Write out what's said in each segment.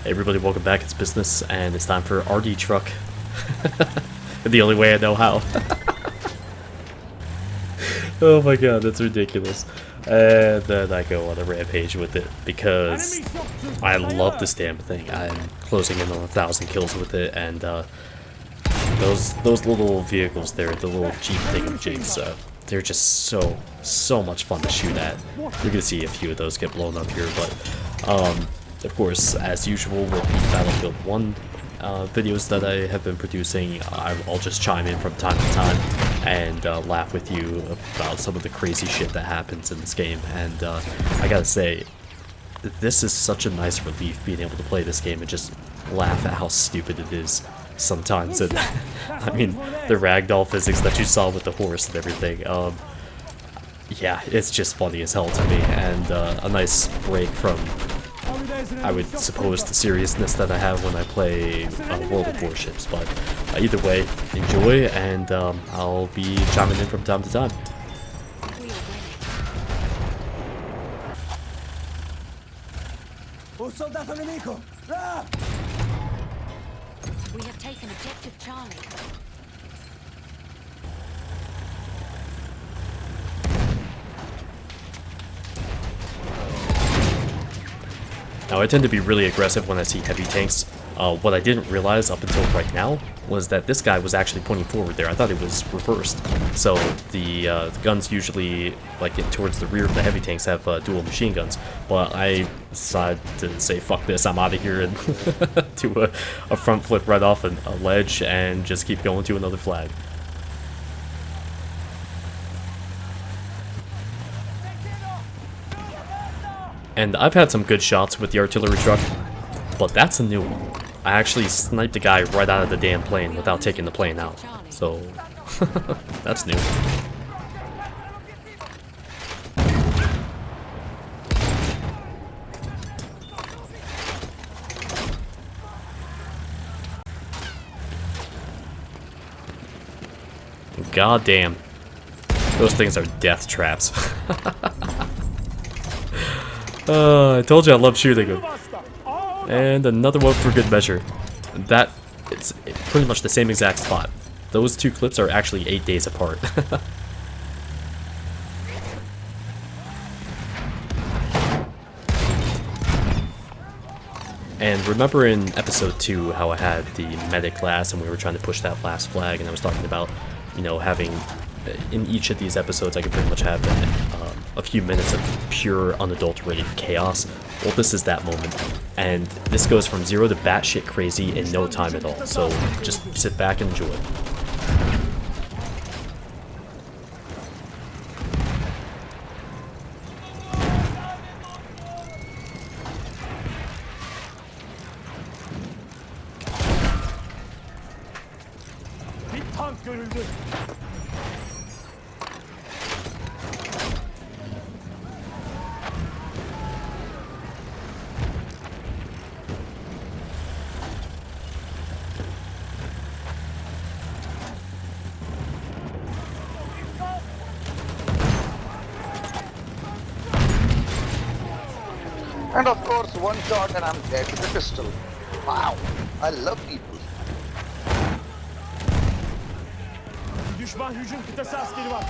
Hey everybody, welcome back. It's business, and it's time for RD Truck. The only way I know how. Oh my god, that's ridiculous. And then I go on a rampage with it because I love this damn thing. I'm closing in on 1,000 kills with it, and those little vehicles there, the little Jeep thingamajigs, they're just so much fun to shoot at. You're gonna see a few of those get blown up here, but of course, as usual with the Battlefield 1 videos that I have been producing, I'll just chime in from time to time and laugh with you about some of the crazy shit that happens in this game. And I gotta say, this is such a nice relief being able to play this game and just laugh at how stupid it is sometimes. And I mean, the ragdoll physics that you saw with the horse and everything, yeah, it's just funny as hell to me, and a nice break from, I would suppose, the seriousness that I have when I play World of Warships. But either way, enjoy, and I'll be chiming in from time to time. We have taken objective Charlie. Now, I tend to be really aggressive when I see heavy tanks. What I didn't realize up until right now was that this guy was actually pointing forward there. I thought it was reversed. So the guns usually, like towards the rear of the heavy tanks, have dual machine guns. But I decided to say, fuck this, I'm out of here, and do a front flip right off a ledge and just keep going to another flag. And I've had some good shots with the artillery truck, but that's a new one. I actually sniped a guy right out of the damn plane without taking the plane out. So, that's new. God damn. Those things are death traps. I told you I love shooting them. And another one for good measure. It's pretty much the same exact spot. Those two clips are actually 8 days apart. And remember in episode 2 how I had the medic class and we were trying to push that last flag, and I was talking about, you know, having in each of these episodes I could pretty much have a few minutes of pure unadulterated chaos. Well, this is that moment, and this goes from 0 to batshit crazy in no time at all, so just sit back and enjoy. And of course, one shot and I'm dead with the pistol. Wow, I love people. Düşman hücum kıtası askeri var.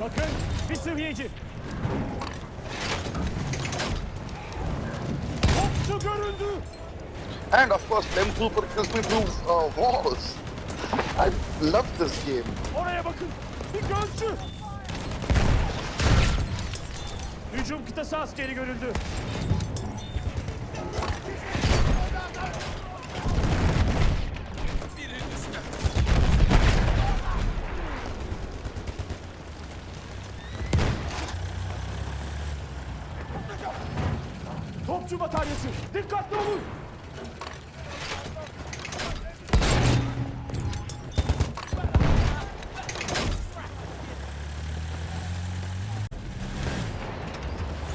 Bakın, bir sıhhiyeci. And of course, Flame Trooper kills me through walls. I love this game. Oraya bakın, bir gözcü. Hücum kıtası askeri görüldü. Topçu bataryası, dikkatli olun.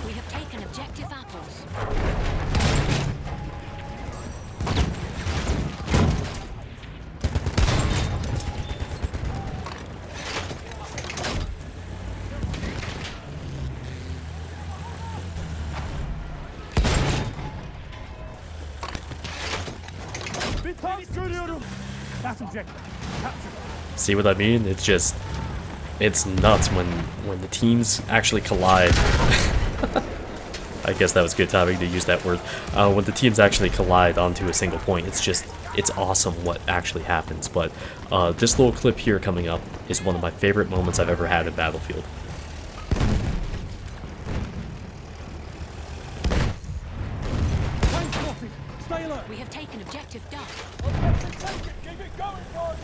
We have taken objective apples. Görüyorum. That's objective. Capture. See what I mean? It's just, it's nuts when the teams actually collide. I guess that was good timing to use that word. When the teams actually collide onto a single point, it's awesome what actually happens. But this little clip here coming up is one of my favorite moments I've ever had in Battlefield. Tank spotted. Stay alert. We have taken objective Duff. Keep it going, boys.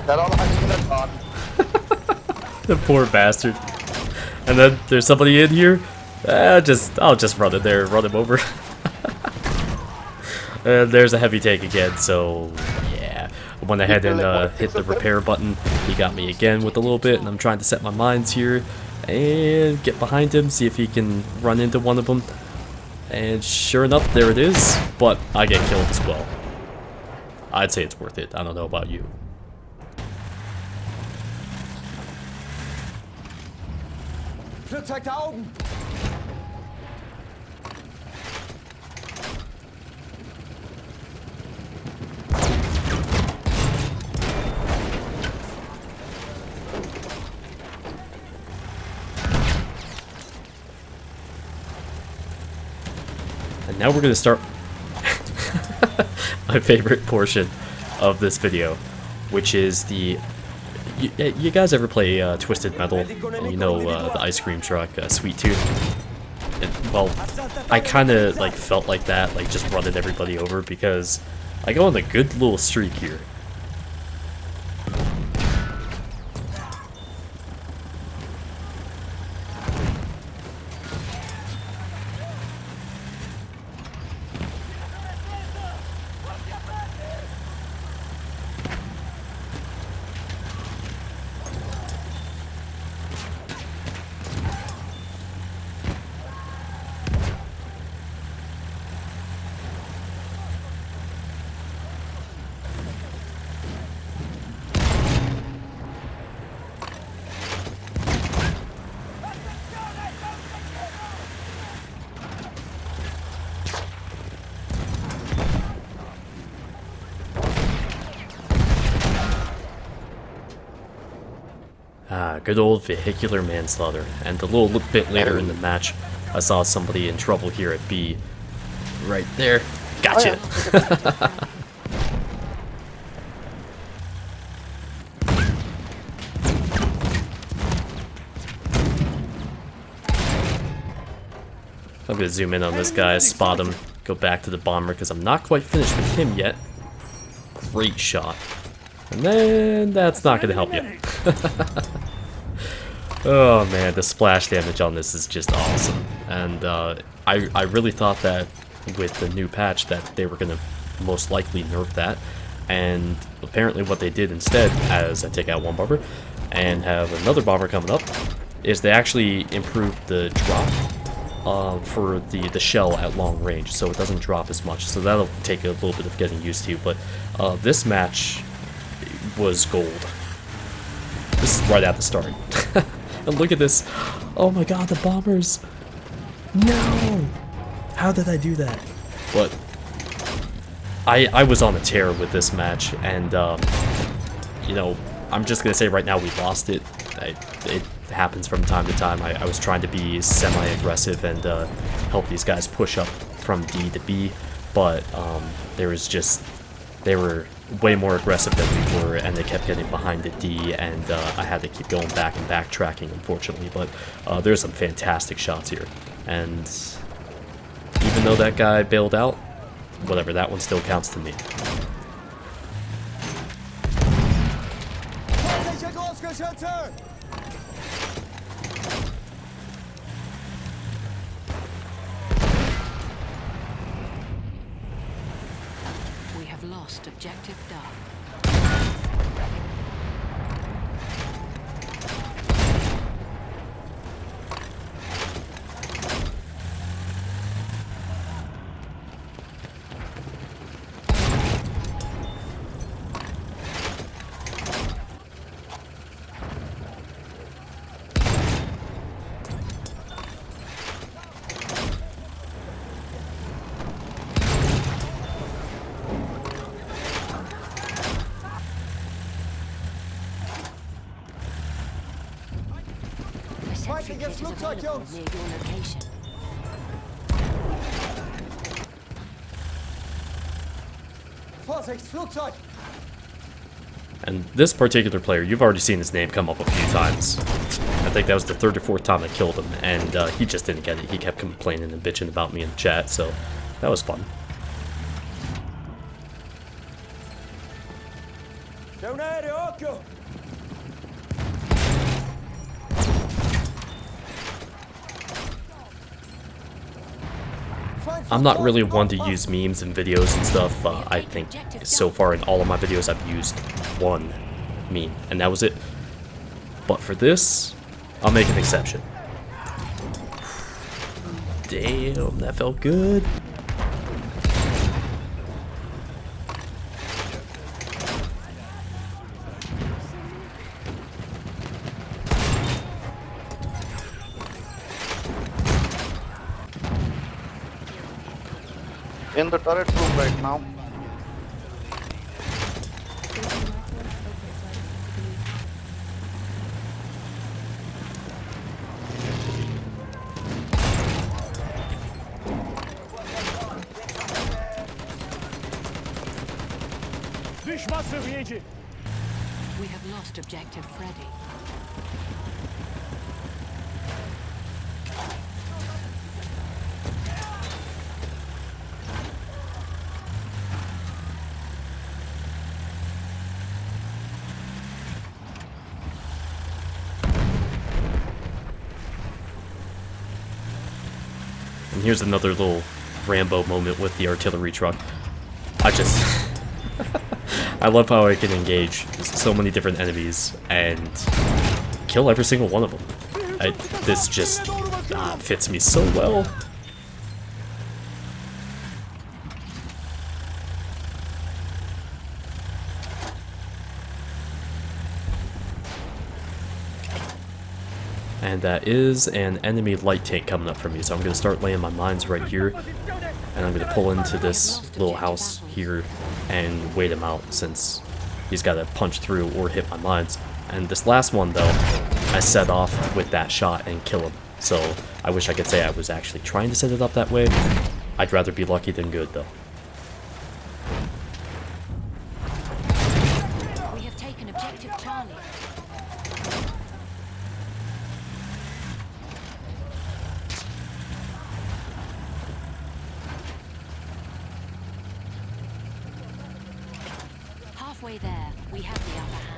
Got all the high on. The poor bastard. And then there's somebody in here. I'll just run in there, run him over. And there's a heavy tank again, so yeah. I went ahead and hit the repair button. He got me again with a little bit, and I'm trying to set my minds here and get behind him, see if he can run into one of them. And sure enough, there it is. But I get killed as well. I'd say it's worth it. I don't know about you. Flugzeug da oben. And now we're gonna start my favorite portion of this video, which is the... You guys ever play Twisted Metal? You know the ice cream truck, Sweet Tooth? And, well, I kind of like felt like that, like just running everybody over, because I go on a good little streak here. Good old vehicular manslaughter. And a little bit later in the match, I saw somebody in trouble here at B. Right there. Gotcha! I'm gonna zoom in on this guy, spot him, go back to the bomber, because I'm not quite finished with him yet. Great shot. And then that's not gonna help you. Oh man, the splash damage on this is just awesome. And I really thought that with the new patch that they were gonna most likely nerf that. And apparently what they did instead, as I take out one bomber and have another bomber coming up, is they actually improved the drop for the shell at long range, so it doesn't drop as much. So that'll take a little bit of getting used to, but this match was gold. This is right at the start. And look at this. Oh my god, the bombers. No! How did I do that? But I was on a tear with this match, and you know, I'm just gonna say right now we lost it. It happens from time to time. I was trying to be semi-aggressive and help these guys push up from D to B, but they were way more aggressive than we were, and they kept getting behind the D, and I had to keep going back and backtracking, unfortunately. But there's some fantastic shots here, and even though that guy bailed out, whatever, that one still counts to me. We have lost objective Duff. sentry kit is available near your location. Vorsicht, Flugzeug! And this particular player, you've already seen his name come up a few times. I think that was the 3rd or 4th time I killed him, and he just didn't get it. He kept complaining and bitching about me in the chat, so that was fun. C'è un aereo, occhio! I'm not really one to use memes in videos and stuff. I think so far in all of my videos I've used one meme, and that was it. But for this, I'll make an exception. Damn, that felt good. In the turret room right now. Düşman seviyeci! We have lost objective Freddy. And here's another little Rambo moment with the artillery truck. I just... I love how I can engage so many different enemies and kill every single one of them. This just fits me so well. And that is an enemy light tank coming up for me, so I'm going to start laying my mines right here. And I'm going to pull into this little house here and wait him out, since he's got to punch through or hit my mines. And this last one, though, I set off with that shot and kill him. So I wish I could say I was actually trying to set it up that way. I'd rather be lucky than good, though. We have taken objective Charlie. Halfway there, we have the upper hand.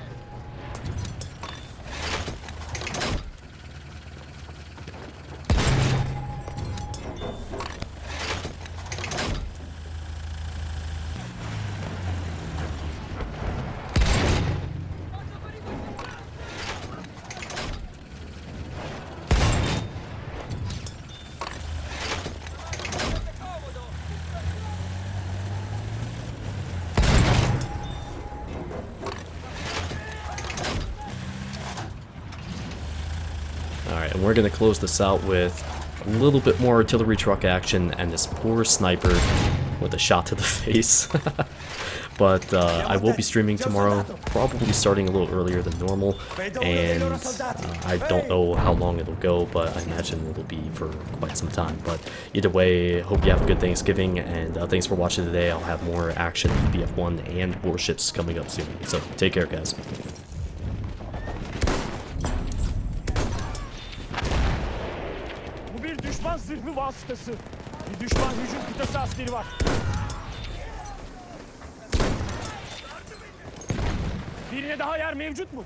Alright, and we're going to close this out with a little bit more artillery truck action and this poor sniper with a shot to the face. But I will be streaming tomorrow, probably starting a little earlier than normal, and I don't know how long it'll go, but I imagine it'll be for quite some time. But either way, hope you have a good Thanksgiving, and thanks for watching today. I'll have more action, BF1 and warships coming up soon, so take care, guys. Bu bir düşman zırhlı vasıtası. Bir düşman hücum kıtası askeri var. Birine daha yer mevcut mu?